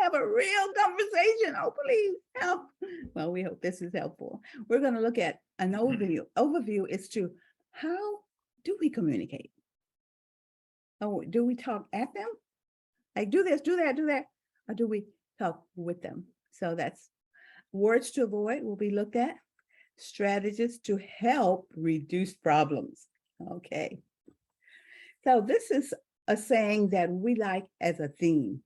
have a real conversation. Oh, please help. Well, we hope this is helpful. We're going to look at an overview. Overview is to how do we communicate? Oh, do we talk at them? Like do this, do that, do that, or do we talk with them? So that's words to avoid will be looked at. Strategies to help reduce problems. Okay. So this is a saying that we like as a theme.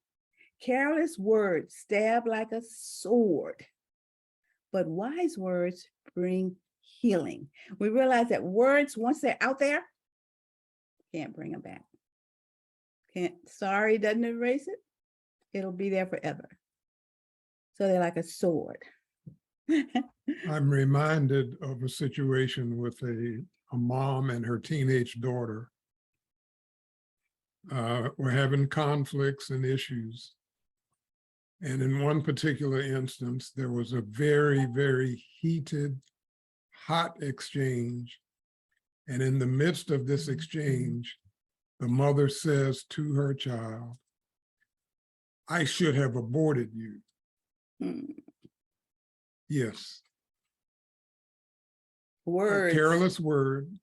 Careless words stab like a sword, but wise words bring healing. We realize that words, once they're out there, can't bring them back. Sorry doesn't erase it. It'll be there forever. So they're like a sword. I'm reminded of a situation with a mom and her teenage daughter. Were having conflicts and issues. And in one particular instance, there was a very, very heated, hot exchange. And in the midst of this exchange, the mother says to her child, "I should have aborted you." Yes. Words. A careless word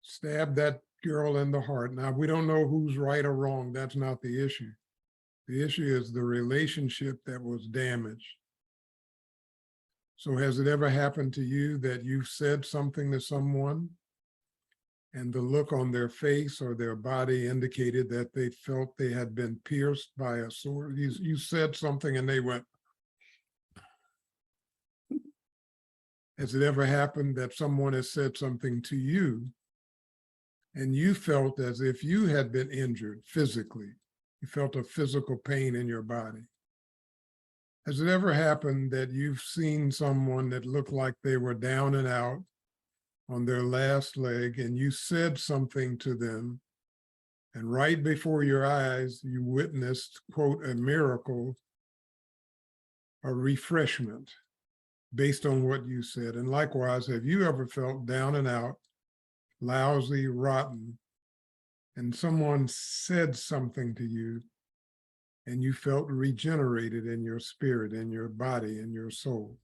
stabbed that girl in the heart. Now, we don't know who's right or wrong. That's not the issue. The issue is the relationship that was damaged. So has it ever happened to you that you've said something to someone and the look on their face or their body indicated that they felt they had been pierced by a sword? You said something and they went. Has it ever happened that someone has said something to you and you felt as if you had been injured physically? You felt a physical pain in your body. Has it ever happened that you've seen someone that looked like they were down and out on their last leg and you said something to them and right before your eyes, you witnessed, quote, a miracle, a refreshment based on what you said? And likewise, have you ever felt down and out, lousy, rotten, and someone said something to you and you felt regenerated in your spirit, in your body, in your soul?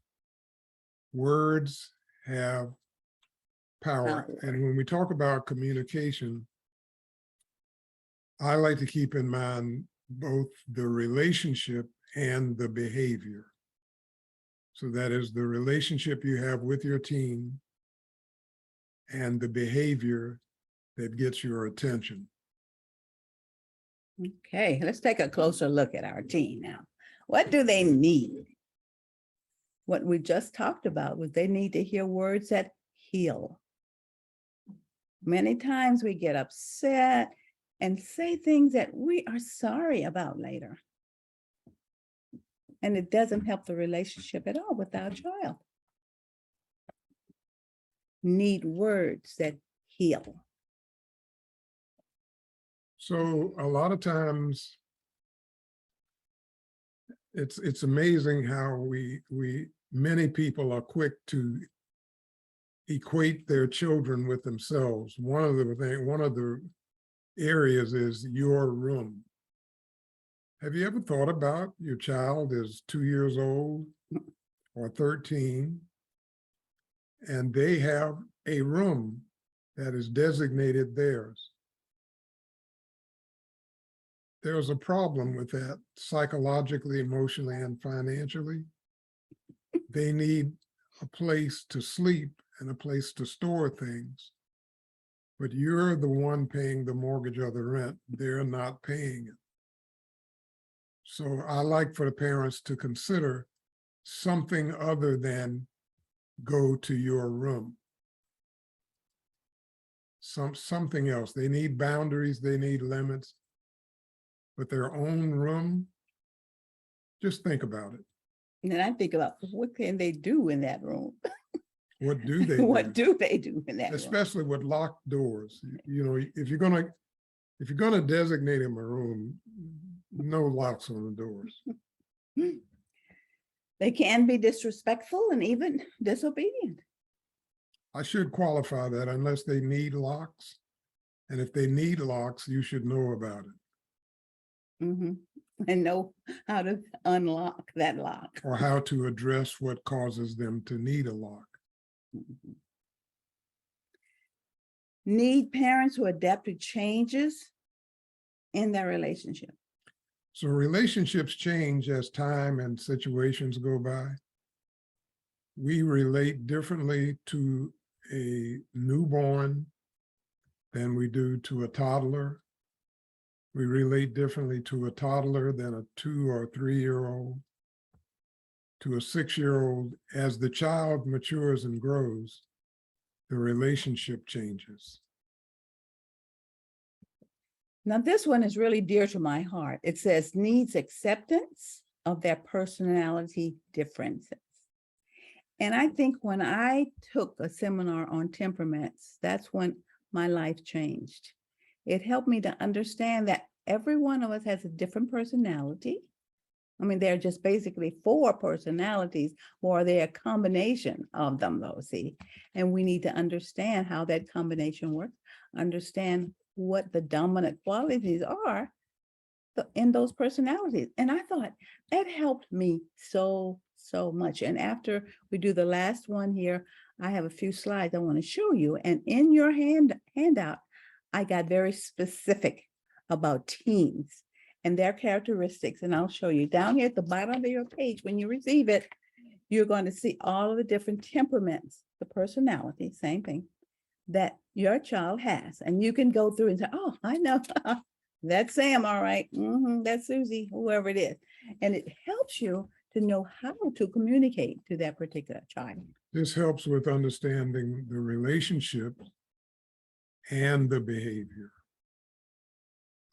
Words have power. And when we talk about communication, I like to keep in mind both the relationship and the behavior. So that is the relationship you have with your team and the behavior that gets your attention. Okay, let's take a closer look at our team now. What do they need? What we just talked about was they need to hear words that heal. Many times we get upset and say things that we are sorry about later. And it doesn't help the relationship at all with our child. Need words that heal. So a lot of times it's amazing how many people are quick to equate their children with themselves. One of the areas is your room. Have you ever thought about your child is 2 years old or 13, and they have a room that is designated theirs? There's a problem with that psychologically, emotionally, and financially. They need a place to sleep and a place to store things. But you're the one paying the mortgage or the rent. They're not paying it. So I like for the parents to consider something other than go to your room. Something else. They need boundaries, they need limits, but their own room, just think about it. And then I think about what can they do in that room? What do they do? What do they do in that room? Especially with locked doors. You know, if you're gonna designate them a room, no locks on the doors. They can be disrespectful and even disobedient. I should qualify that unless they need locks. And if they need locks, you should know about it. Mm-hmm. and know how to unlock that lock. or how to address what causes them to need a lock. Mhm. Need parents who adapt to changes in their relationship. So relationships change as time and situations go by. We relate differently to a newborn than we do to a toddler. We relate differently to a toddler than a 2 or 3-year-old, to a 6-year-old. As the child matures and grows, the relationship changes. Now, this one is really dear to my heart. It says needs acceptance of their personality differences. And I think when I took a seminar on temperaments, that's when my life changed. It helped me to understand that every one of us has a different personality. I mean, they're just basically 4 personalities, or they're a combination of them, though, see? And we need to understand how that combination works, understand what the dominant qualities are in those personalities. And I thought that helped me so much. And after we do the last one here, I have a few slides I want to show you. And in your handout, I got very specific about teens and their characteristics. And I'll show you down here at the bottom of your page. When you receive it, you're going to see all of the different temperaments, the personality, same thing, that your child has. And you can go through and say, oh, I know. That's Sam, all right. That's Susie, whoever it is. And it helps you to know how to communicate to that particular child. This helps with understanding the relationship and the behavior.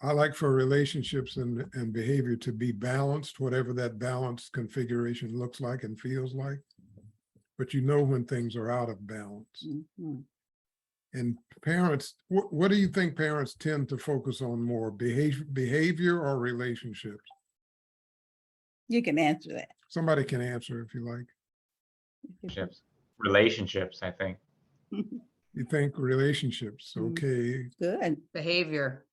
I like for relationships and behavior to be balanced, whatever that balanced configuration looks like and feels like. But you know when things are out of balance. And parents, what do you think parents tend to focus on more, behavior or relationships? You can answer that. Somebody can answer if you like. Relationships, I think. You think relationships, okay. Good. Behavior.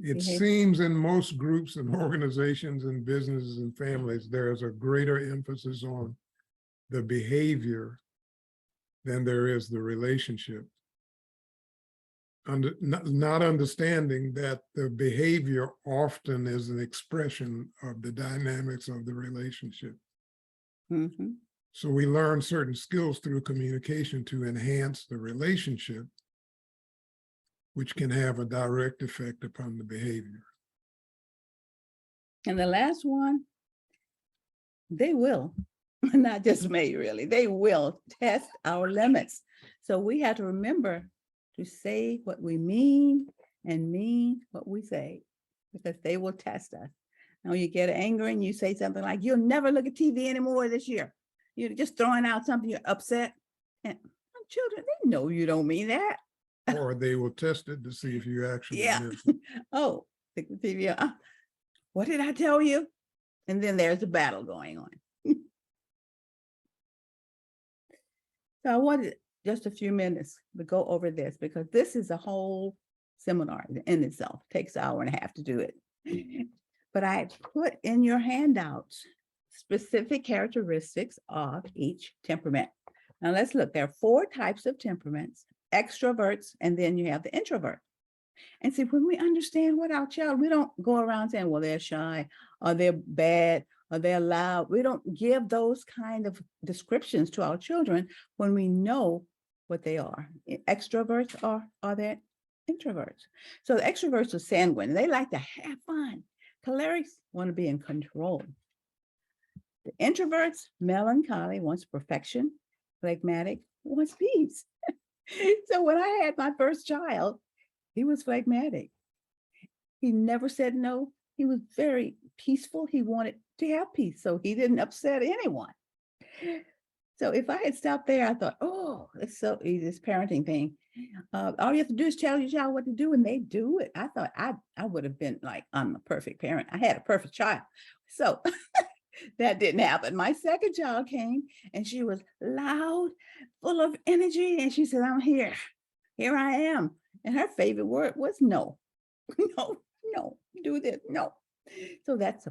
It seems in most groups and organizations and businesses and families, there's a greater emphasis on the behavior than there is the relationship. Not understanding that the behavior often is an expression of the dynamics of the relationship. So we learn certain skills through communication to enhance the relationship, which can have a direct effect upon the behavior. And the last one, they will, not just me, really, they will test our limits. So we have to remember to say what we mean and mean what we say, because they will test us. Now you get angry and you say something like, you'll never look at TV anymore this year. You're just throwing out something, you're upset. And children, they know you don't mean that. Or they will test it to see if you actually meant it. Oh, the TV, what did I tell you? And then there's a battle going on. So I wanted just a few minutes to go over this, because this is a whole seminar in itself. It takes an hour and a half to do it. But I put in your handouts specific characteristics of each temperament. Now let's look. There are 4 types of temperaments: extroverts, and then you have the introvert. And see, when we understand what our child, we don't go around saying, well, they're shy, or they're bad, or they're loud. We don't give those kind of descriptions to our children when we know what they are. Extroverts are they introverts. So the extroverts are sanguine. They like to have fun. Cholerics want to be in control. The introverts, melancholy, wants perfection. Phlegmatic, wants peace. So when I had my first child, he was phlegmatic. He never said no. He was very peaceful. He wanted to have peace, so he didn't upset anyone. So if I had stopped there, I thought, oh, it's so easy, this parenting thing. All you have to do is tell your child what to do, and they do it. I thought I would have been like, I'm a perfect parent. I had a perfect child. So that didn't happen. My second child came, and she was loud, full of energy, and she said, I'm here. Here I am. And her favorite word was no. No, do this, no. So that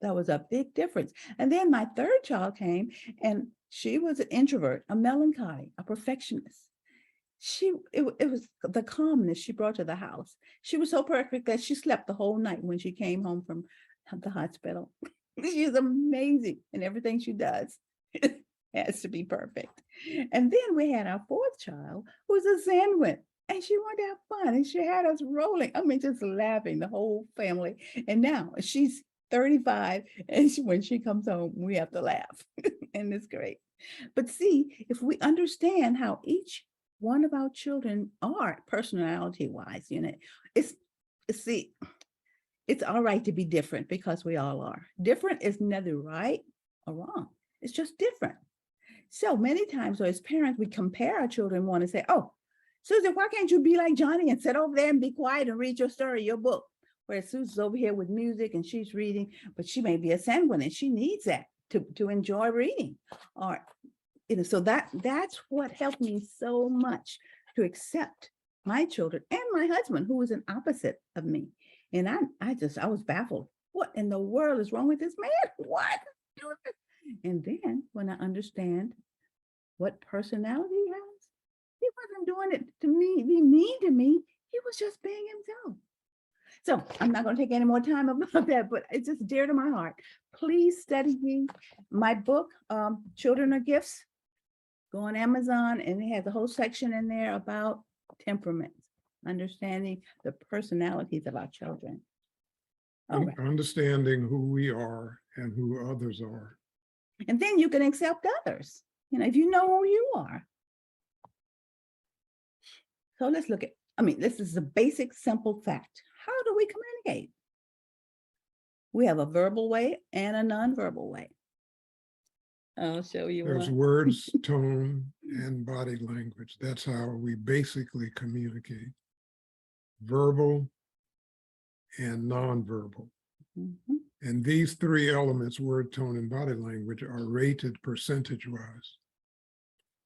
was a big difference. And then my third child came, and she was an introvert, a melancholy, a perfectionist. It was the calmness she brought to the house. She was so perfect that she slept the whole night when she came home from the hospital. She's amazing in everything she does. Has to be perfect. And then we had our fourth child, who was a sanguine, and she wanted to have fun, and she had us rolling. I mean, just laughing, the whole family. And now she's 35, and when she comes home, we have to laugh, and it's great. But see, if we understand how each one of our children are personality-wise, it's see, it's all right to be different because we all are. Different is neither right or wrong. It's just different. So many times, as parents, we compare our children, want to say, oh, Susan, why can't you be like Johnny and sit over there and be quiet and read your story, your book? Whereas Susan's over here with music and she's reading, but she may be a sanguine and she needs that to enjoy reading. Or, so that's what helped me so much to accept my children and my husband, who was an opposite of me. And I was baffled. What in the world is wrong with this man? What? And then when I understand what personality he has, he wasn't doing it to me, be mean to me. He was just being himself. So I'm not going to take any more time about that, but it's just dear to my heart. Please study my book, Children Are Gifts. Go on Amazon, and it has a whole section in there about temperaments, understanding the personalities of our children. All right. Understanding who we are and who others are. And then you can accept others, if you know who you are. So let's look at, this is a basic, simple fact. How do we communicate? We have a verbal way and a nonverbal way. I'll show you There's one. words, tone, and body language. That's how we basically communicate. Verbal and nonverbal. Mhm. And these three elements, word, tone, and body language, are rated percentage-wise.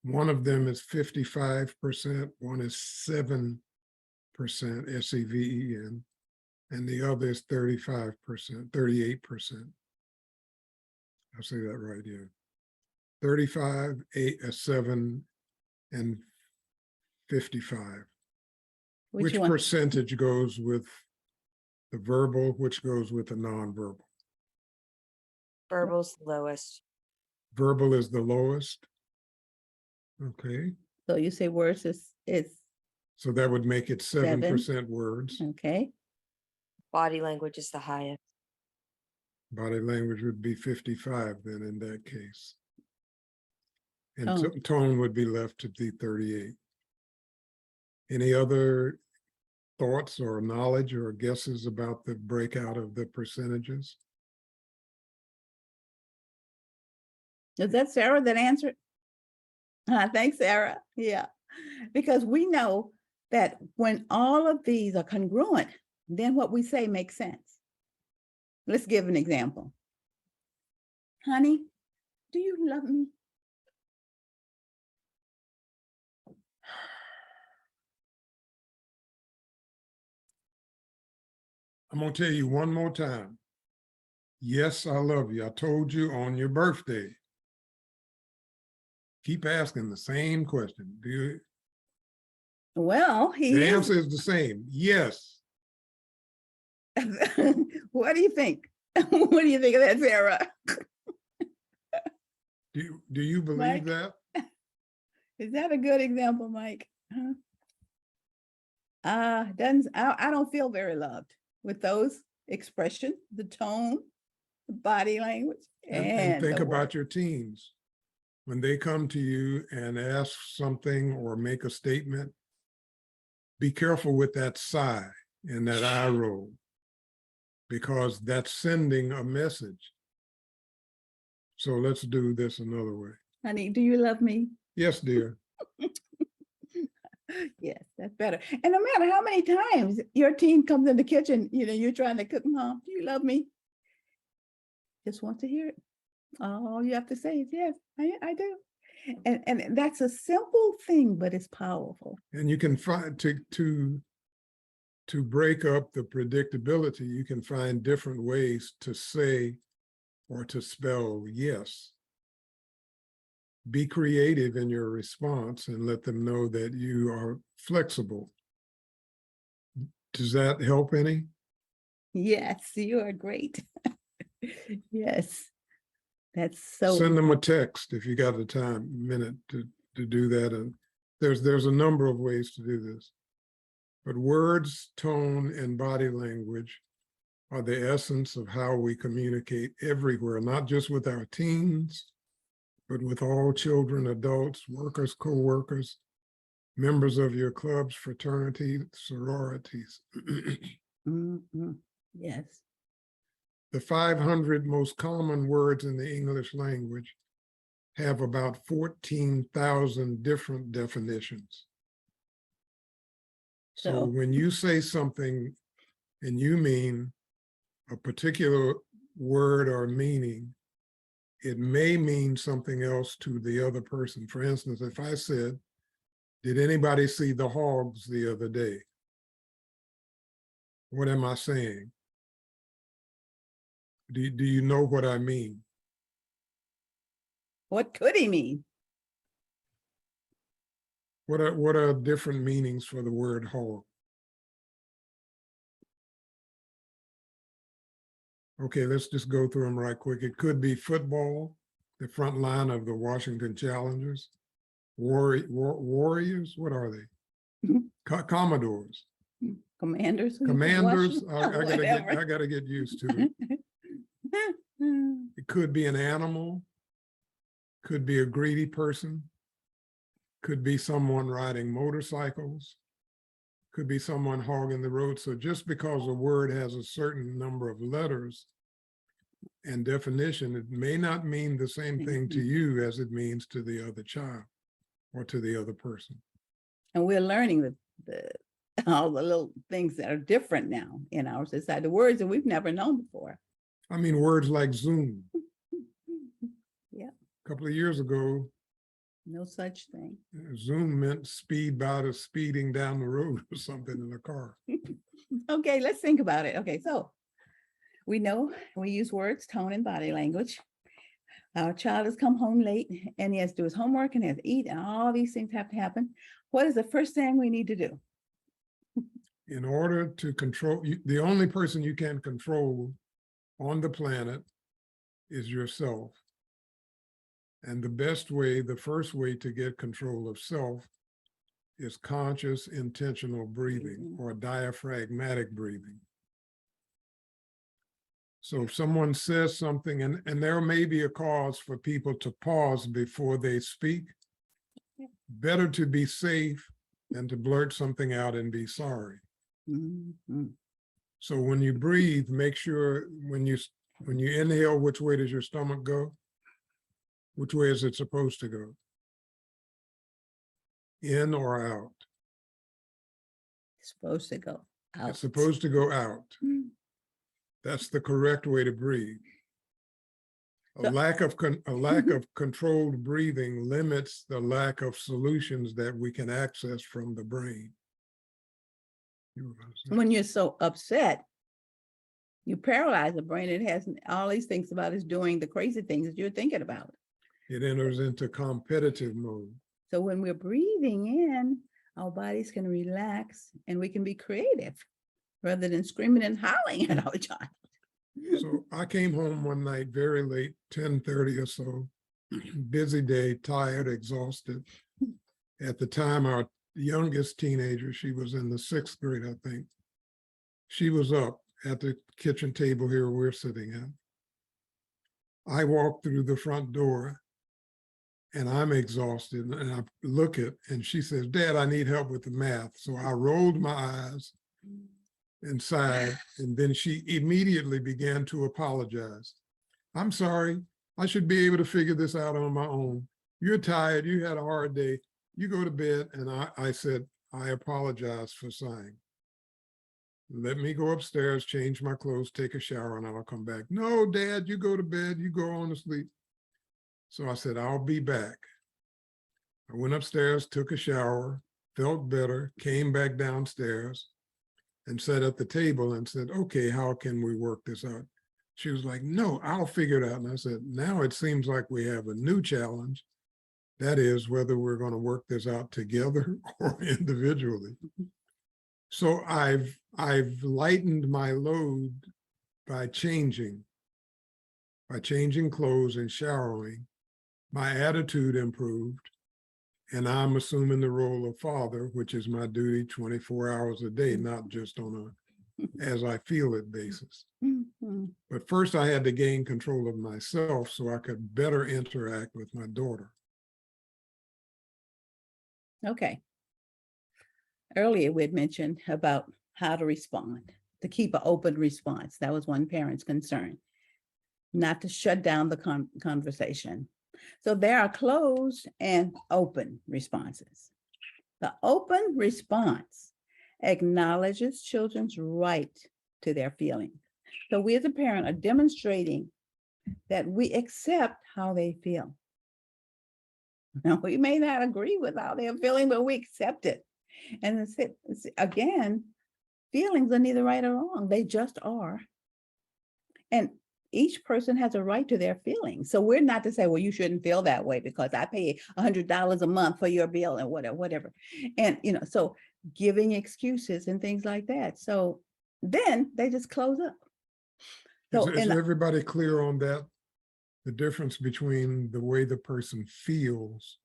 One of them is 55%, one is 7%, SEVEN, and the other is 35%, 38%. I'll say that right here. 35, 8, 7, and 55. Which one? percentage goes with the verbal, which goes with the nonverbal? Verbal's the lowest. Verbal is the lowest. Okay, So you say words is so that would make it 7% words. okay. Body language is the highest. Body language would be 55 then in that case. And Oh. tone would be left to be 38. Any other thoughts or knowledge or guesses about the breakout of the percentages? Is that Sarah that answered? Thanks, Sarah. Yeah, because we know that when all of these are congruent, then what we say makes sense. Let's give an example. Honey, do you love me? I'm gonna tell you one more time. Yes, I love you. I told you on your birthday. Keep asking the same question. Do you? Well, The answer is the same. Yes. What do you think? What do you think of that, Sarah? Do you believe Mike? that? Is that a good example, Mike? I don't feel very loved with those expressions, the tone, the body language, And think the about word. your teens. When they come to you and ask something or make a statement, be careful with that sigh and that eye roll, because that's sending a message. So let's do this another way. Honey, do you love me? Yes, dear. Yes, that's better. And no matter how many times your teen comes in the kitchen, you're trying to cook, Mom, do you love me? Just want to hear it. All you have to say is, yes, I do. And that's a simple thing, but it's powerful. And you can find to to break up the predictability, you can find different ways to say or to spell yes. Be creative in your response and let them know that you are flexible. Does that help any? Yes, you are great. Yes, that's so. Send them a text if you got the time, minute to do that. And there's a number of ways to do this. But words, tone, and body language are the essence of how we communicate everywhere, not just with our teens, but with all children, adults, workers, co-workers, members of your clubs, fraternities, sororities. Mhm. Yes. The 500 most common words in the English language have about 14,000 different definitions. So So, when you say something and you mean a particular word or meaning, it may mean something else to the other person. For instance, if I said, did anybody see the hogs the other day? What am I saying? Do you know what I mean? what could he mean? What are different meanings for the word hog? Okay, let's just go through them right quick. It could be football, the front line of the Washington Challengers. Warriors, what are they? Commodores. Commanders? Commanders, I Whatever. gotta get used to it. It could be an animal, could be a greedy person, could be someone riding motorcycles, could be someone hogging the road. So just because a word has a certain number of letters and definition, it may not mean the same thing to you as it means to the other child or to the other person. And we're learning all the little things that are different now in our society, the words that we've never known before. I mean, words like Zoom. Yeah. A couple of years ago, No such thing. Zoom meant speed by the speeding down the road or something in a car. Okay, let's think about it. Okay, so we know we use words, tone, and body language. Our child has come home late and he has to do his homework and he has to eat, and all these things have to happen. What is the first thing we need to do? In order to control, the only person you can control on the planet is yourself. And the best way, the first way to get control of self is conscious, intentional breathing or diaphragmatic breathing. So if someone says something, and there may be a cause for people to pause before they speak, better to be safe than to blurt something out and be sorry. Mhm. So when you breathe, make sure when you inhale, which way does your stomach go? Which way is it supposed to go? In or out? It's supposed to go out. It's supposed to go out. Mm. That's the correct way to breathe. A So- lack of controlled breathing limits the lack of solutions that we can access from the brain. You were gonna say? When you're so upset, you paralyze the brain. It has all these things about us doing the crazy things that you're thinking about. It enters into competitive mode. So when we're breathing in, our bodies can relax and we can be creative rather than screaming and howling at our child. So I came home one night very late, 10:30 or so, busy day, tired, exhausted. At the time, our youngest teenager, she was in the 6th grade, I think. She was up at the kitchen table here we're sitting at. I walked through the front door and I'm exhausted and I look at, and she says, "Dad, I need help with the math." So I rolled my eyes and sighed, and then she immediately began to apologize. "I'm sorry, I should be able to figure this out on my own. You're tired, you had a hard day, you go to bed." And I said, "I apologize for sighing. Let me go upstairs, change my clothes, take a shower, and I'll come back." "No, Dad, you go to bed, you go on to sleep." So I said, "I'll be back." I went upstairs, took a shower, felt better, came back downstairs. and sat at the table and said, okay, how can we work this out? She was like, no, I'll figure it out. And I said, now it seems like we have a new challenge. That is whether we're going to work this out together or individually. So I've lightened my load by changing clothes and showering. My attitude improved, and I'm assuming the role of father, which is my duty 24 hours a day, not just on a as I feel it basis. Mhm. But first I had to gain control of myself so I could better interact with my daughter. Okay. Earlier, we had mentioned about how to respond, to keep an open response. That was one parent's concern, not to shut down the conversation. So there are closed and open responses. The open response acknowledges children's right to their feelings. So we as a parent are demonstrating that we accept how they feel. Now, we may not agree with how they're feeling, but we accept it. And again, feelings are neither right or wrong. They just are. And each person has a right to their feelings. So we're not to say, well, you shouldn't feel that way because I pay $100 a month for your bill and whatever. And, so giving excuses and things like that. So then they just close up. So Is everybody clear on that? The difference between the way the person feels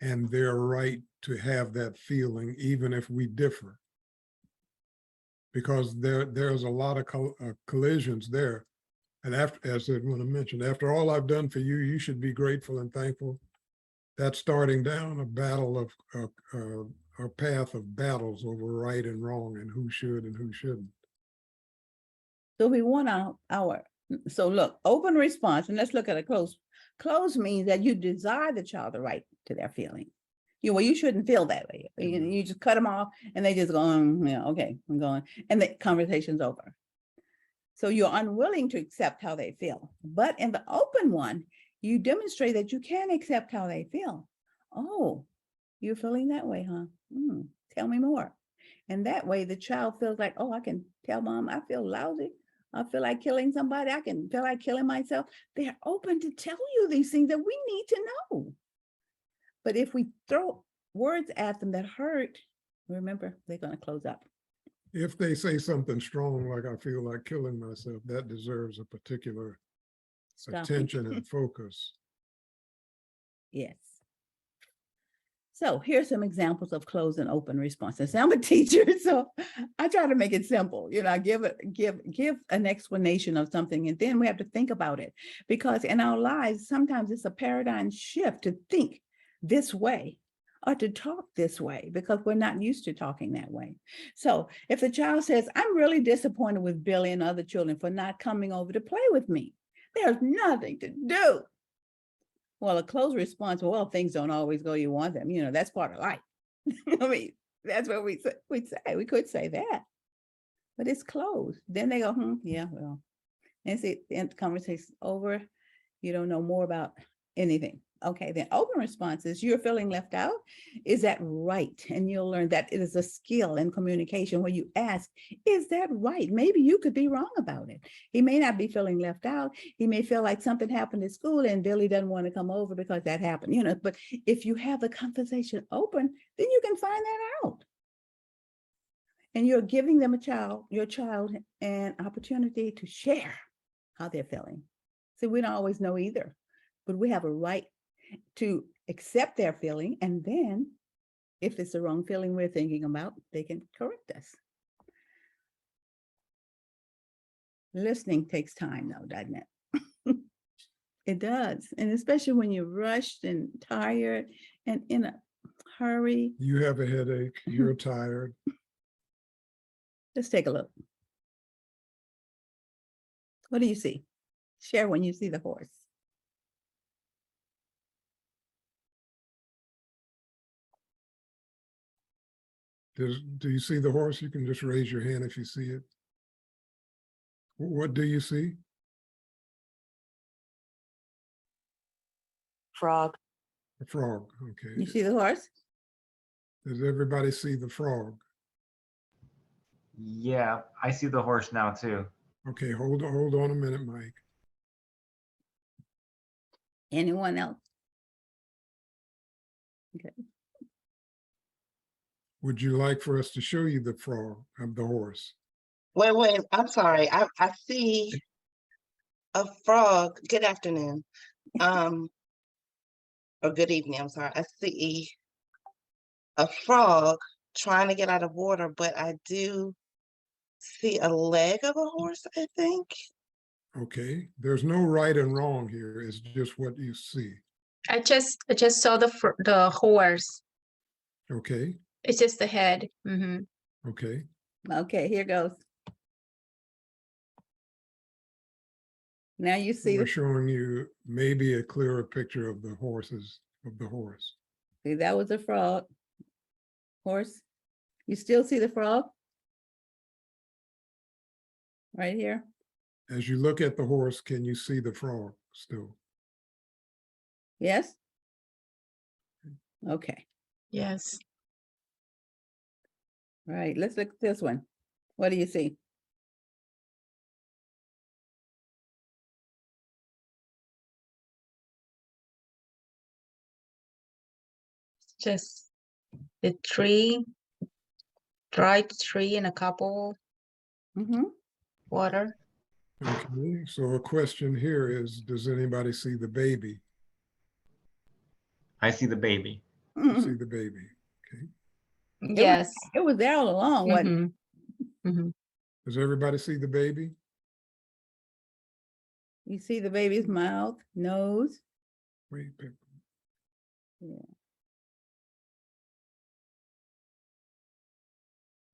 and their right to have that feeling, even if we differ. Because there's a lot of collisions there. And after, as I want to mention, after all I've done for you, you should be grateful and thankful. That's starting down a battle of a path of battles over right and wrong and who should and who shouldn't. So we want so look, open response, and let's look at a close. Close means that you desire the child the right to their feelings. You shouldn't feel that way. You just cut them off and they just go, okay, I'm going. And the conversation's over. So you're unwilling to accept how they feel. But in the open one, you demonstrate that you can accept how they feel. Oh, you're feeling that way, huh? Tell me more. And that way the child feels like, oh, I can tell mom, I feel lousy. I feel like killing somebody. I can feel like killing myself. They're open to tell you these things that we need to know. But if we throw words at them that hurt, remember, they're going to close up. If they say something strong, like I feel like killing myself, that deserves a particular attention and focus. Yes. So here's some examples of closed and open responses. I'm a teacher, so I try to make it simple. I give an explanation of something, and then we have to think about it. Because in our lives, sometimes it's a paradigm shift to think this way or to talk this way because we're not used to talking that way. So if the child says, I'm really disappointed with Billy and other children for not coming over to play with me, there's nothing to do. Well, a closed response, well, things don't always go you want them. That's part of life. I mean, that's what we'd say. We could say that, but it's closed. Then they go, yeah, well, and see, the conversation's over. You don't know more about anything. Okay, then open responses, you're feeling left out. Is that right? And you'll learn that it is a skill in communication where you ask, is that right? Maybe you could be wrong about it. He may not be feeling left out. He may feel like something happened at school and Billy doesn't want to come over because that happened, but if you have the conversation open, then you can find that out. And you're giving them your child an opportunity to share how they're feeling. See, we don't always know either, but we have a right to accept their feeling. And then if it's the wrong feeling we're thinking about, they can correct us. Listening takes time though, doesn't it? It does. And especially when you're rushed and tired and in a hurry. You have a headache, you're tired. Let's take a look. What do you see? Share when you see the horse. Do you see the horse? You can just raise your hand if you see it. What do you see? Frog. A frog, okay. You see the horse? Does everybody see the frog? Yeah, I see the horse now too. Okay, hold on a minute, Mike. Anyone else? Would you like for us to show you the frog of the horse? Wait, I'm sorry. I see a frog. Good afternoon. Or good evening, I'm sorry. I see a frog trying to get out of water, but I do see a leg of a horse, I think. Okay, there's no right and wrong here. It's just what you see. I just saw the horse. Okay, It's just the head. Hmm. okay. Okay, here goes. Now you see, We're showing you maybe a clearer picture of the horse. see, that was a frog. Horse. You still see the frog? Right here? As you look at the horse, can you see the frog still? Yes? Okay, Yes. all right, let's look at this one. What do you see? Just the tree, dried tree and a couple Mm-hmm. water. Okay, so a question here is, does anybody see the baby? I see the baby. You see the baby, okay? Yes. It was there all along. What? Mhm. Mhm. Does everybody see the baby? You see the baby's mouth, nose. Wait, Pepper. Yeah.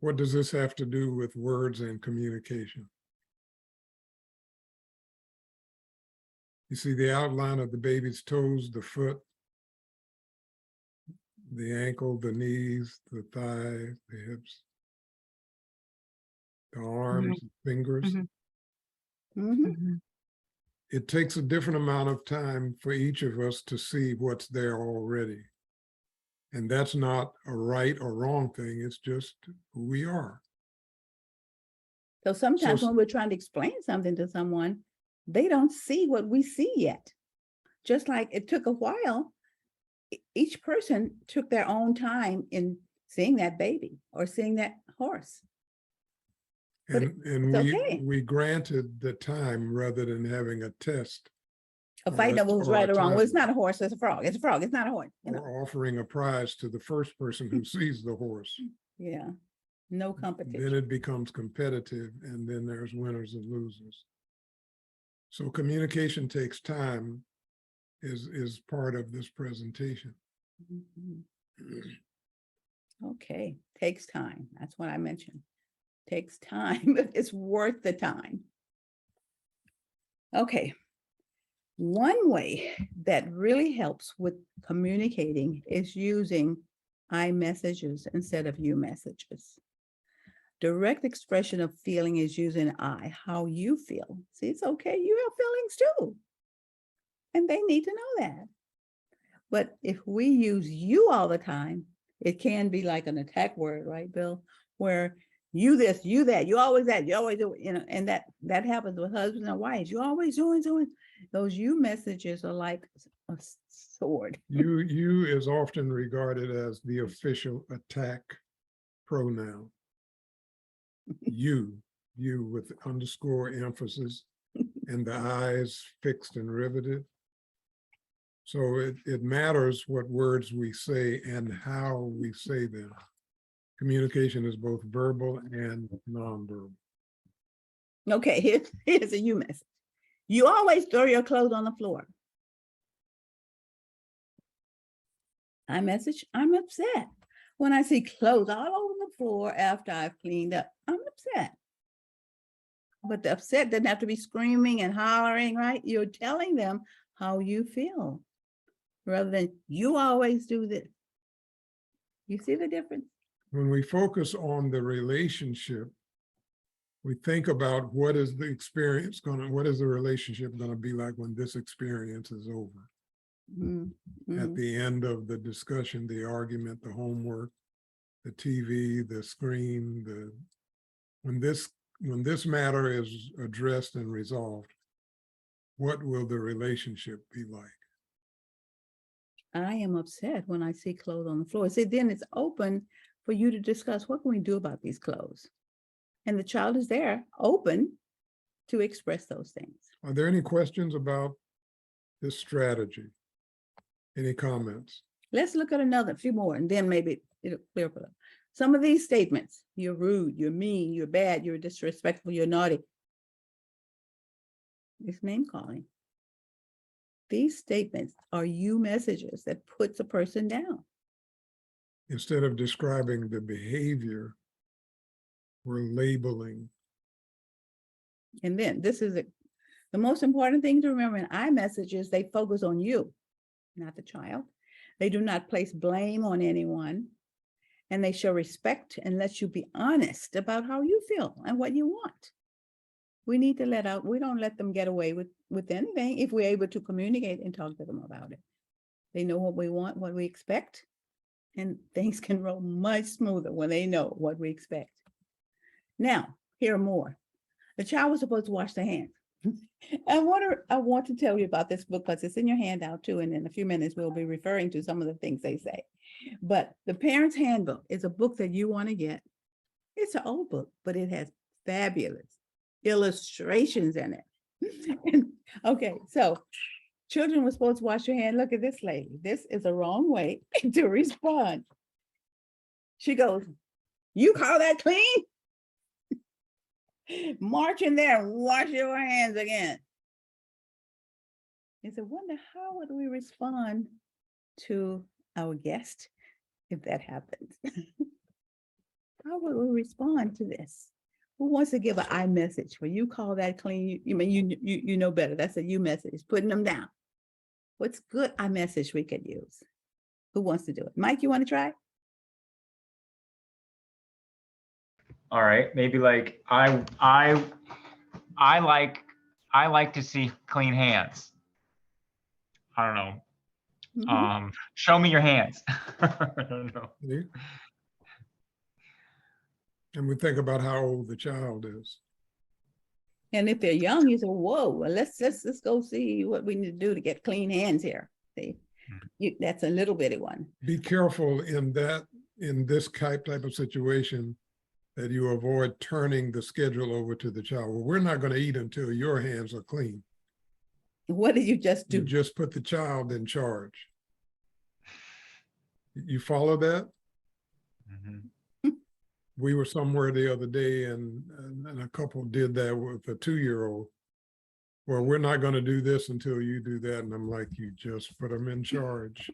What does this have to do with words and communication? You see the outline of the baby's toes, the foot, the ankle, the knees, the thigh, the hips, the arms, fingers. Mhm. Mm-hmm. Mhm. It takes a different amount of time for each of us to see what's there already. And that's not a right or wrong thing. It's just who we are. So sometimes So- when we're trying to explain something to someone, they don't see what we see yet. Just like it took a while, each person took their own time in seeing that baby or seeing that horse. But And it's okay. we granted the time rather than having a test A Or fight a- over who's or a right or wrong. Well, it's time. not a horse, it's a frog. It's a frog. It's not a horse. You know? or offering a prize to the first person who sees the horse. Yeah, no Then competition. it becomes competitive, and then there's winners and losers. So communication takes time is part of this presentation. Mhm. Okay, takes time. That's what I mentioned. Takes time, but it's worth the time. Okay. One way that really helps with communicating is using I messages instead of you messages. Direct expression of feeling is using I, how you feel. See, it's okay, you have feelings too. And they need to know that. But if we use you all the time, it can be like an attack word, right, Bill? Where you this, you that, you always that, you always do, you know, and that happens with husbands and wives. You always doing. Those you messages are like a sword. You is often regarded as the official attack pronoun. You with underscore emphasis and the eyes fixed and riveted. So it matters what words we say and how we say them. Communication is both verbal and nonverbal. Okay, here's a you message. You always throw your clothes on the floor. I message, I'm upset. When I see clothes all over the floor after I've cleaned up, I'm upset. But the upset doesn't have to be screaming and hollering, right? You're telling them how you feel rather than you always do this. You see the difference? When we focus on the relationship, we think about what is the experience what is the relationship going to be like when this experience is over? Mhm, At mhm. the end of the discussion, the argument, the homework, the TV, the screen, when this matter is addressed and resolved, what will the relationship be like? I am upset when I see clothes on the floor. See, then it's open for you to discuss, what can we do about these clothes? And the child is there, open to express those things. Are there any questions about this strategy? Any comments? Let's look at another few more, and then maybe it'll clear up. Some of these statements: you're rude, you're mean, you're bad, you're disrespectful, you're naughty. It's name calling. These statements are you messages that puts a person down. Instead of describing the behavior, we're labeling. And then this is the most important thing to remember in iMessages, they focus on you, not the child. They do not place blame on anyone. And they show respect and let you be honest about how you feel and what you want. We need to let out, we don't let them get away with anything if we're able to communicate and talk to them about it. They know what we want, what we expect, and things can roll much smoother when they know what we expect. Now, here are more. The child was supposed to wash their hands. I want to tell you about this book because it's in your handout too, and in a few minutes we'll be referring to some of the things they say. But the Parent's Handbook is a book that you want to get. It's an old book, but it has fabulous illustrations in it. Okay, so children were supposed to wash your hand. Look at this lady. This is a wrong way to respond. She goes, "You call that clean? March in there and wash your hands again." It's a wonder, how would we respond to our guest if that happens? How would we respond to this? Who wants to give an I message? When you call that clean, you know better. That's a you message, putting them down. What's good I message we could use? Who wants to do it? Mike, you want to try? All right, maybe like I like to see clean hands. I don't know. Mhm. Show me your hands. I don't know. Yeah. And we think about how old the child is. And if they're young, you say, "Whoa, well, let's go see what we need to do to get clean hands here." See, that's a little bitty one. Be careful in this type of situation that you avoid turning the schedule over to the child. Well, we're not going to eat until your hands are clean. What did you just You do? just put the child in charge. You follow that? Mhm. We were somewhere the other day and a couple did that with a 2-year-old. Well, we're not going to do this until you do that. And I'm like, you just put them in charge.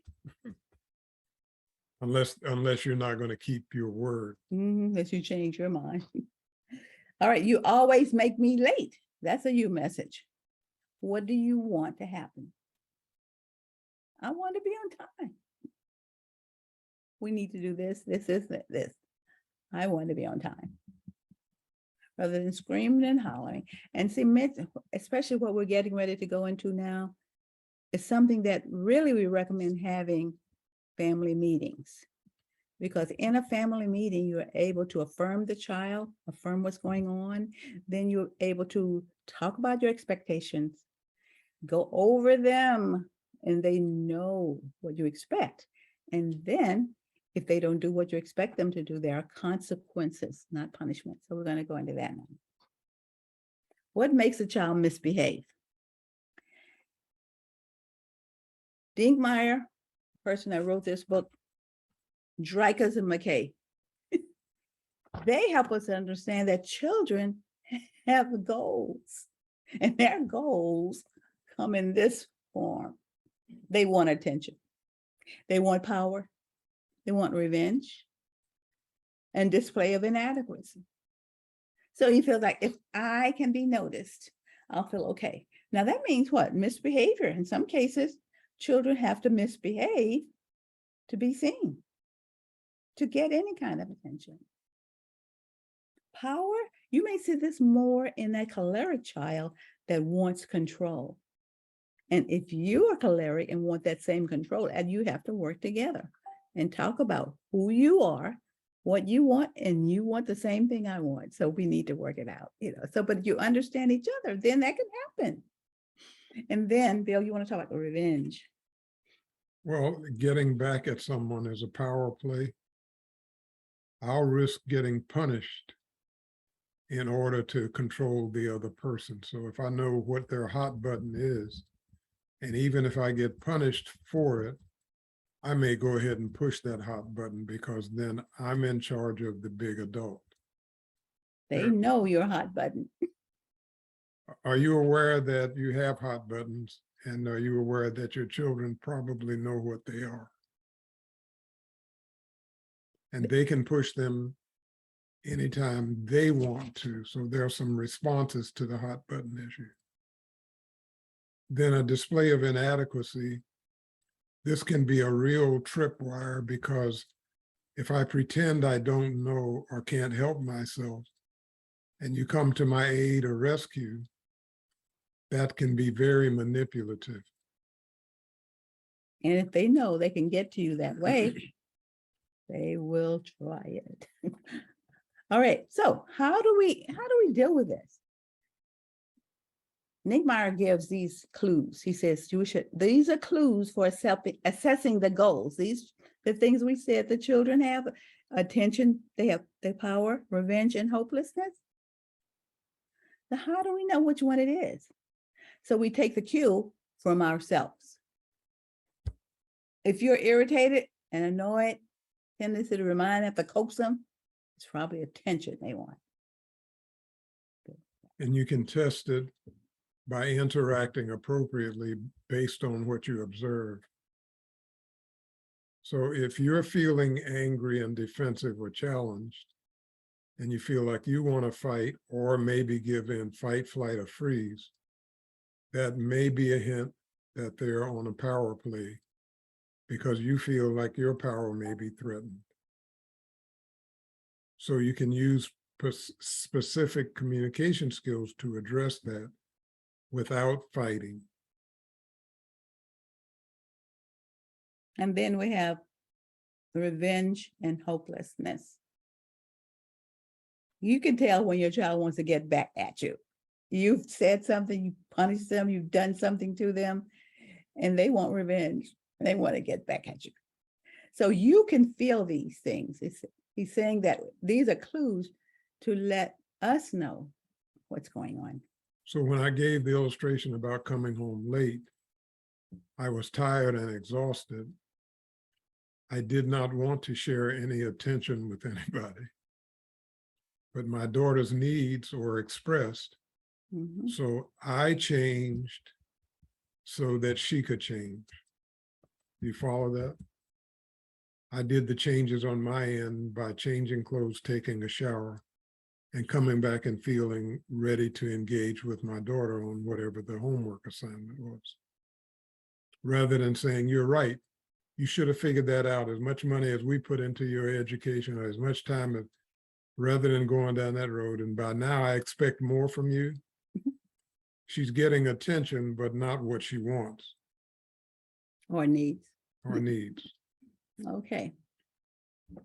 Unless you're not going to keep your word. That you change your mind. All right, you always make me late. That's a you message. What do you want to happen? I want to be on time. We need to do this. I want to be on time. Rather than screaming and hollering. And see, especially what we're getting ready to go into now, is something that really we recommend having family meetings. Because in a family meeting, you're able to affirm the child, affirm what's going on. Then you're able to talk about your expectations, go over them, and they know what you expect. And then if they don't do what you expect them to do, there are consequences, not punishment. So we're going to go into that now. What makes a child misbehave? Dinkmeyer, person that wrote this book, Dreykus and McKay, they help us understand that children have goals, and their goals come in this form. They want attention. They want power. They want revenge and display of inadequacy. So he feels like, if I can be noticed, I'll feel okay. Now that means what? Misbehavior. In some cases, children have to misbehave to be seen, to get any kind of attention. Power, you may see this more in that choleric child that wants control. And if you are choleric and want that same control, and you have to work together and talk about who you are what you want and you want the same thing I want. So we need to work it out, so, but you understand each other, then that can happen. And then Bill, you want to talk about revenge. Well, getting back at someone is a power play. I'll risk getting punished in order to control the other person. So if I know what their hot button is, and even if I get punished for it, I may go ahead and push that hot button because then I'm in charge of the big adult. They know your hot button. Are you aware that you have hot buttons? And are you aware that your children probably know what they are? And they can push them anytime they want to. So there are some responses to the hot button issue. Then a display of inadequacy. This can be a real tripwire because if I pretend I don't know or can't help myself, and you come to my aid or rescue, that can be very manipulative. And if they know they can get to you that way, they will try it. All right, so how do we deal with this? Nickmeyer gives these clues. He says, these are clues for assessing the goals. These, the things we said the children have: attention, they have their power, revenge, and hopelessness. Now, how do we know which one it is? So we take the cue from ourselves. If you're irritated and annoyed, tendency to remind, have to coax them, it's probably attention they want. And you can test it by interacting appropriately based on what you observe. So if you're feeling angry and defensive or challenged, and you feel like you want to fight or maybe give in, fight, flight, or freeze, that may be a hint that they're on a power play because you feel like your power may be threatened. So you can use specific communication skills to address that without fighting. And then we have revenge and hopelessness. You can tell when your child wants to get back at you. You've said something, you punished them, you've done something to them, and they want revenge. They want to get back at you. So you can feel these things. He's saying that these are clues to let us know what's going on. So when I gave the illustration about coming home late, I was tired and exhausted. I did not want to share any attention with anybody, but my daughter's needs were expressed. Mhm. So I changed so that she could change. Do you follow that? I did the changes on my end by changing clothes, taking a shower, and coming back and feeling ready to engage with my daughter on whatever the homework assignment was. Rather than saying, you're right, you should have figured that out. As much money as we put into your education, or as much time as, rather than going down that road. And by now I expect more from you. She's getting attention, but not what she wants Or needs. or needs. Okay.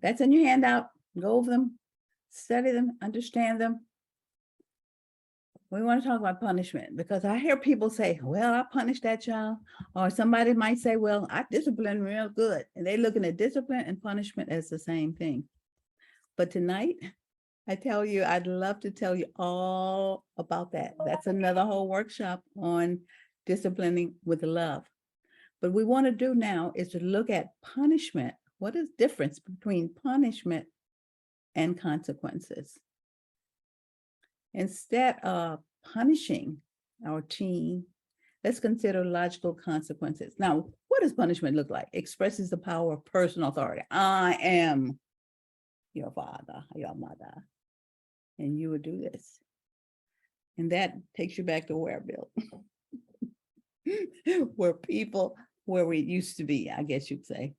That's in your handout. Go over them, study them, understand them. We want to talk about punishment because I hear people say, well, I punished that child. Or somebody might say, well, I disciplined real good. And they're looking at discipline and punishment as the same thing. But tonight, I tell you, I'd love to tell you all about that. That's another whole workshop on disciplining with love. But we want to do now is to look at punishment. What is the difference between punishment and consequences? Instead of punishing our teen, let's consider logical consequences. Now, what does punishment look like? Expresses the power of personal authority. I am your father, your mother, and you would do this. And that takes you back to where, Bill? where we used to be, I guess you'd say.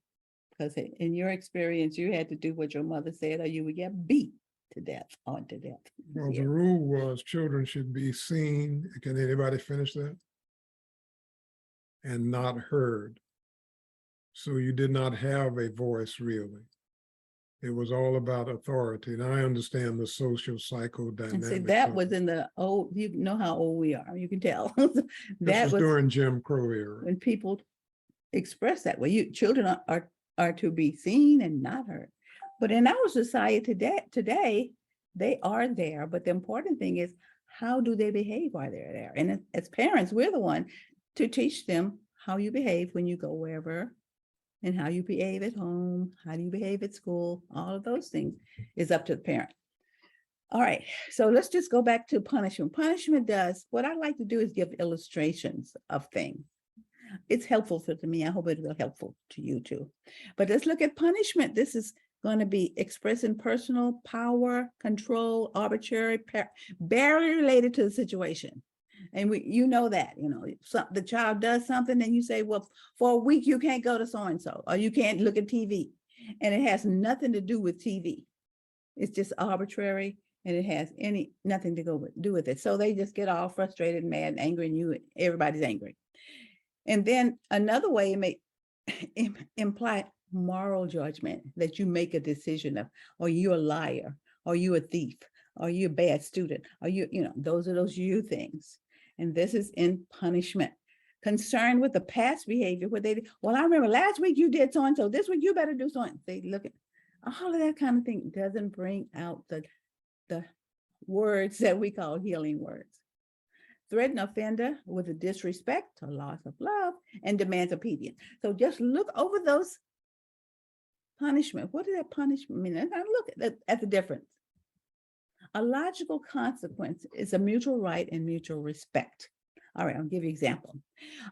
Because in your experience, you had to do what your mother said, or you would get beat to death, or to death. Well, Yeah. the rule was children should be seen. Can anybody finish that? And not heard. So you did not have a voice really. It was all about authority. And I understand the social And see, psychodynamics. that of was it. in the old, you know how old we are, you can tell. This That was was during Jim Crow era. when people express that way. Children are to be seen and not heard. But in our society today, they are there. But the important thing is, how do they behave while they're there? And as parents, we're the one to teach them how you behave when you go wherever, and how you behave at home, how do you behave at school, all of those things is up to the parent. All right, so let's just go back to punishment. Punishment does, what I like to do is give illustrations of things. It's helpful to me. I hope it will be helpful to you too. But let's look at punishment. This is going to be expressing personal power, control, arbitrary, barely related to the situation. And you know that, the child does something and you say, well, for a week, you can't go to so-and-so, or you can't look at TV. And it has nothing to do with TV. It's just arbitrary, and it has nothing to do with it. So they just get all frustrated, mad, and angry, and everybody's angry. And then another way it may imply moral judgment, that you make a decision of, or you're a liar, or you're a thief, or you're a bad student, or those are those you things. And this is in punishment. Concerned with the past behavior, what they did. Well, I remember last week you did so-and-so, this week you better do so. They look at all of that kind of thing. Doesn't bring out the words that we call healing words. Threaten offender with a disrespect or loss of love and demands obedience. So just look over those punishment. What does that punishment mean? And I look at the difference. A logical consequence is a mutual right and mutual respect. All right, I'll give you an example.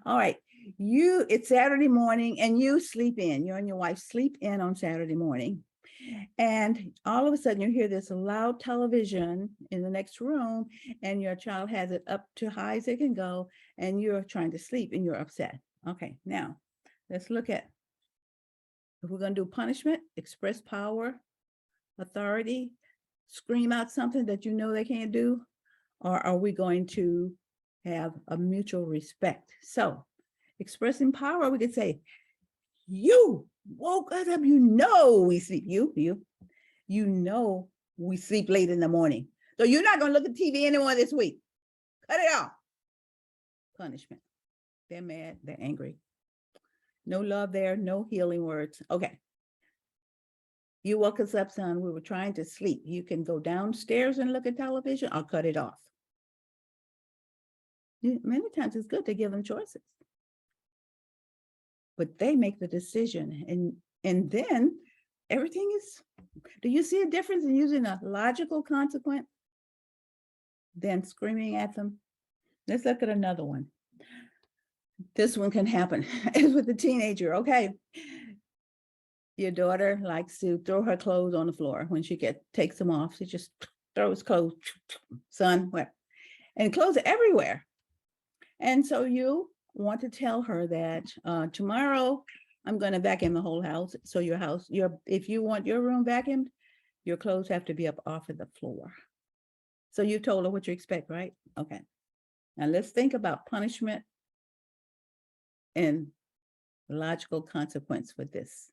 All right, it's Saturday morning and you sleep in. You and your wife sleep in on Saturday morning. And all of a sudden you hear this loud television in the next room, and your child has it up to high as it can go, and you're trying to sleep and you're upset. Okay, now let's look at, if we're going to do punishment, express power, authority, scream out something that you know they can't do, or are we going to have a mutual respect? So expressing power, we could say, you woke us up, we sleep, you know we sleep late in the morning. So you're not going to look at TV anymore this week. Cut it off. Punishment. They're mad, they're angry. No love there, no healing words. Okay. You woke us up, son. We were trying to sleep. You can go downstairs and look at television. I'll cut it off. Many times it's good to give them choices. But they make the decision, and then everything is, do you see a difference in using a logical consequence than screaming at them? Let's look at another one. This one can happen is with the teenager. Okay. Your daughter likes to throw her clothes on the floor when she takes them off. She just throws clothes, son, where? And clothes are everywhere. And so you want to tell her that tomorrow I'm going to vacuum the whole house. So if you want your room vacuumed, your clothes have to be up off of the floor. So you told her what you expect, right? Okay. Now let's think about punishment and logical consequence with this.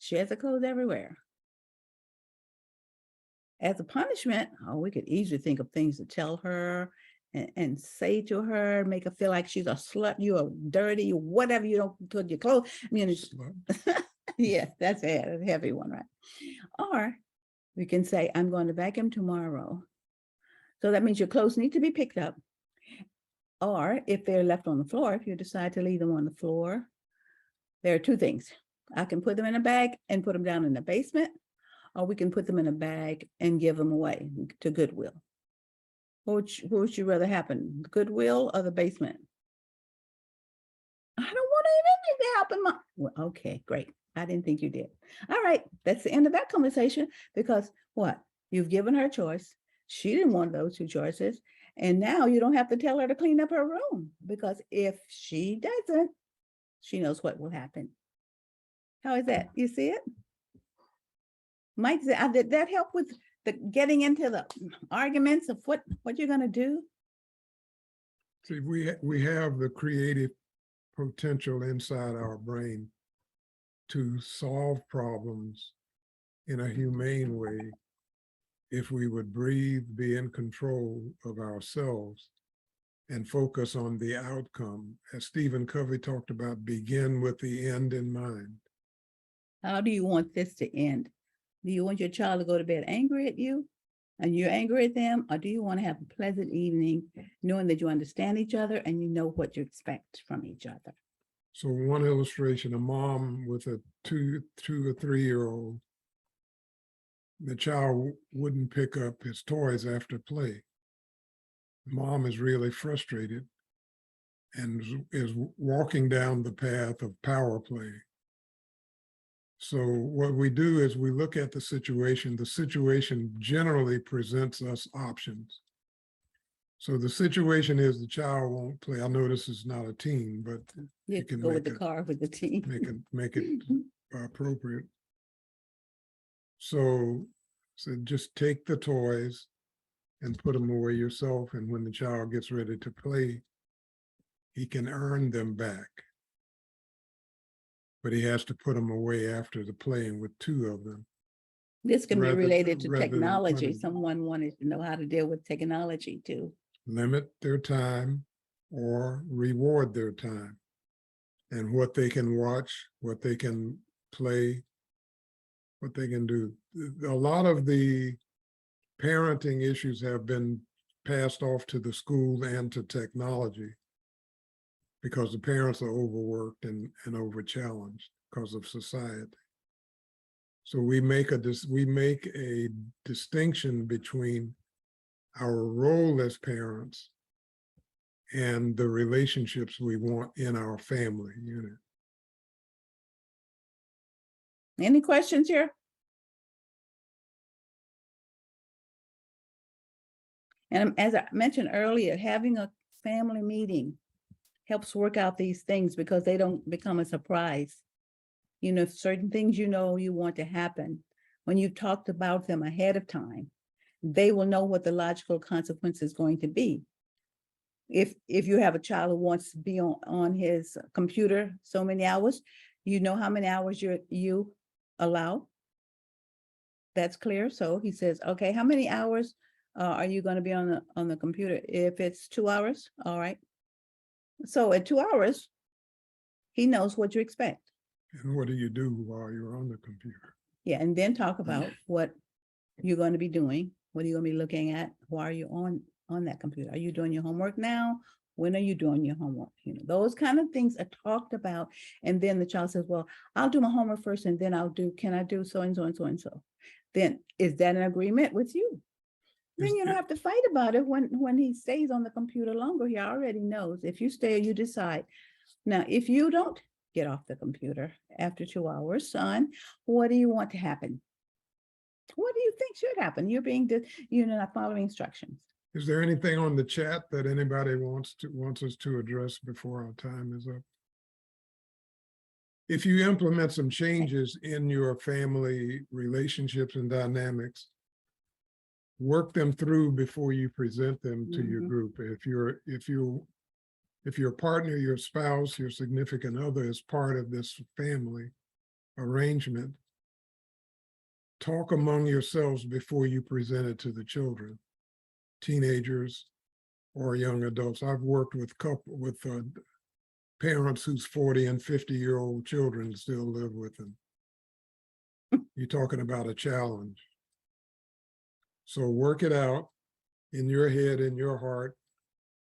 She has the clothes everywhere. As a punishment, we could easily think of things to tell her and say to her, make her feel like she's a slut, you are dirty, whatever, you don't put your clothes. I mean, yeah, that's a heavy one, right? Or we can say, I'm going to vacuum tomorrow. So that means your clothes need to be picked up. Or if they're left on the floor, if you decide to leave them on the floor, there are two things. I can put them in a bag and put them down in the basement, or we can put them in a bag and give them away to Goodwill. What would you rather happen, Goodwill or the basement? I don't want anything to happen. Well, okay, great. I didn't think you did. All right, that's the end of that conversation, because what? You've given her a choice. She didn't want those two choices. And now you don't have to tell her to clean up her room, because if she doesn't, she knows what will happen. How is that? You see it? Mike, did that help with the getting into the arguments of what you're going to do? See, we have the creative potential inside our brain to solve problems in a humane way if we would breathe, be in control of ourselves, and focus on the outcome. As Stephen Covey talked about, begin with the end in mind. How do you want this to end? Do you want your child to go to bed angry at you and you're angry at them? Or do you want to have a pleasant evening knowing that you understand each other and you know what you expect from each other? So one illustration, a mom with a two or 3-year-old, the child wouldn't pick up his toys after play. Mom is really frustrated and is walking down the path of power play. So what we do is we look at the situation. The situation generally presents us options. So the situation is the child won't play. I know this is not a teen, but You can can go with make the it- car with the team. make it appropriate. So just take the toys and put them away yourself. And when the child gets ready to play, he can earn them back. But he has to put them away after the playing with 2 of them. This can be rather- related to rather than technology. putting- Someone wanted to know how to deal with technology too. Limit their time or reward their time and what they can watch, what they can play, what they can do. A lot of the parenting issues have been passed off to the school and to technology because the parents are overworked and over challenged because of society. So we make a distinction between our role as parents and the relationships we want in our family unit. Any questions here? And as I mentioned earlier, having a family meeting helps work out these things because they don't become a surprise. You know, certain things you know you want to happen, when you've talked about them ahead of time, they will know what the logical consequence is going to be. If you have a child who wants to be on his computer so many hours, you know how many hours you allow. That's clear. So he says, okay, how many hours are you going to be on the computer? If it's 2 hours, all right. So at 2 hours, he knows what you expect. And what do you do while you're on the computer? Yeah, and then talk about what you're going to be doing. What are you going to be looking at? Why are you on that computer? Are you doing your homework now? When are you doing your homework? You know, those kind of things are talked about. And then the child says, well, I'll do my homework first and then can I do so and so and so and so? Then is that an agreement with you? Then Is you don't it- have to fight about it when he stays on the computer longer. He already knows. If you stay, you decide. Now, if you don't get off the computer after 2 hours, son, what do you want to happen? What do you think should happen? You're not following instructions. Is there anything on the chat that anybody wants us to address before our time is up? If you implement some changes in your family relationships and dynamics, work them through before you present them to your Mhm. group. If your partner, your spouse, your significant other is part of this family arrangement, talk among yourselves before you present it to the children, teenagers or young adults. I've worked with parents whose 40 and 50-year-old children still live with them. You're talking about a challenge. So work it out in your head, in your heart,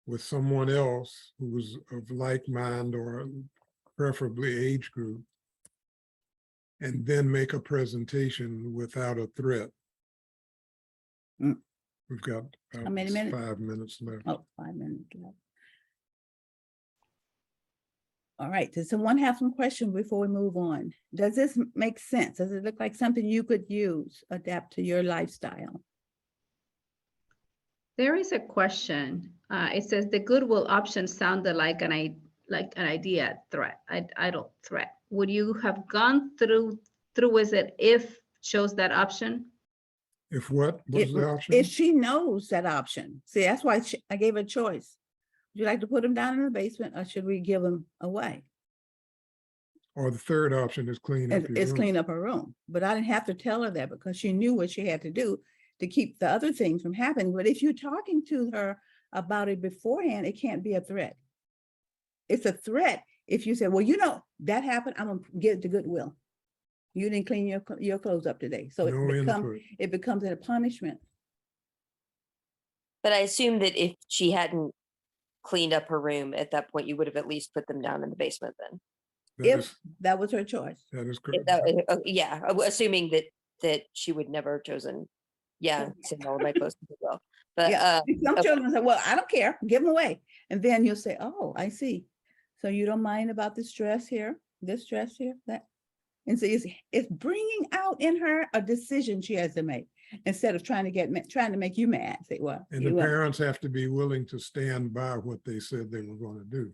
with someone else who's of like mind or preferably age group, and then make a presentation without a threat. Mm. We've got How many minutes? 5 minutes left. Oh, 5 minutes left. All right, does someone have some questions before we move on? Does this make sense? Does it look like something you could use, adapt to your lifestyle? There is a question. It says the goodwill option sounded like an idea threat, idle threat. Would you have gone through with it if chose that option? If what was the option? If she knows that option, see, that's why I gave her a choice. Would you like to put them down in the basement or should we give them away? Or the third option is clean up your It's room. clean up her room. But I didn't have to tell her that because she knew what she had to do to keep the other things from happening. But if you're talking to her about it beforehand, it can't be a threat. It's a threat if you say, well, you know, that happened, I'm gonna get it to Goodwill. You didn't clean your clothes up today. So No input. it becomes a punishment. But I assume that if she hadn't cleaned up her room at that point, you would have at least put them down in the basement then. If that was her choice. That is If correct. yeah, assuming that she would never have chosen, yeah, send all of my clothes to Goodwill. But Yeah, some okay. children say, well, I don't care, give them away. And then you'll say, oh, I see. So you don't mind about this dress here, that. And so it's bringing out in her a decision she has to make instead of trying to make you mad. Say, well. And the parents have to be willing to stand by what they said they were going to do,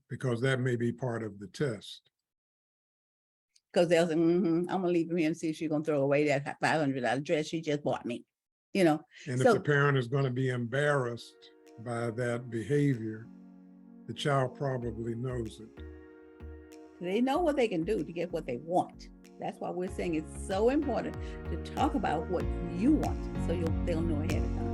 because that may be part of the test. Because they'll say, I'm gonna leave him here and see if she's gonna throw away that $500 dress she just bought me, you know. And if So- the parent is going to be embarrassed by that behavior, the child probably knows it. They know what they can do to get what they want. That's why we're saying it's so important to talk about what you want, so they'll know ahead of time.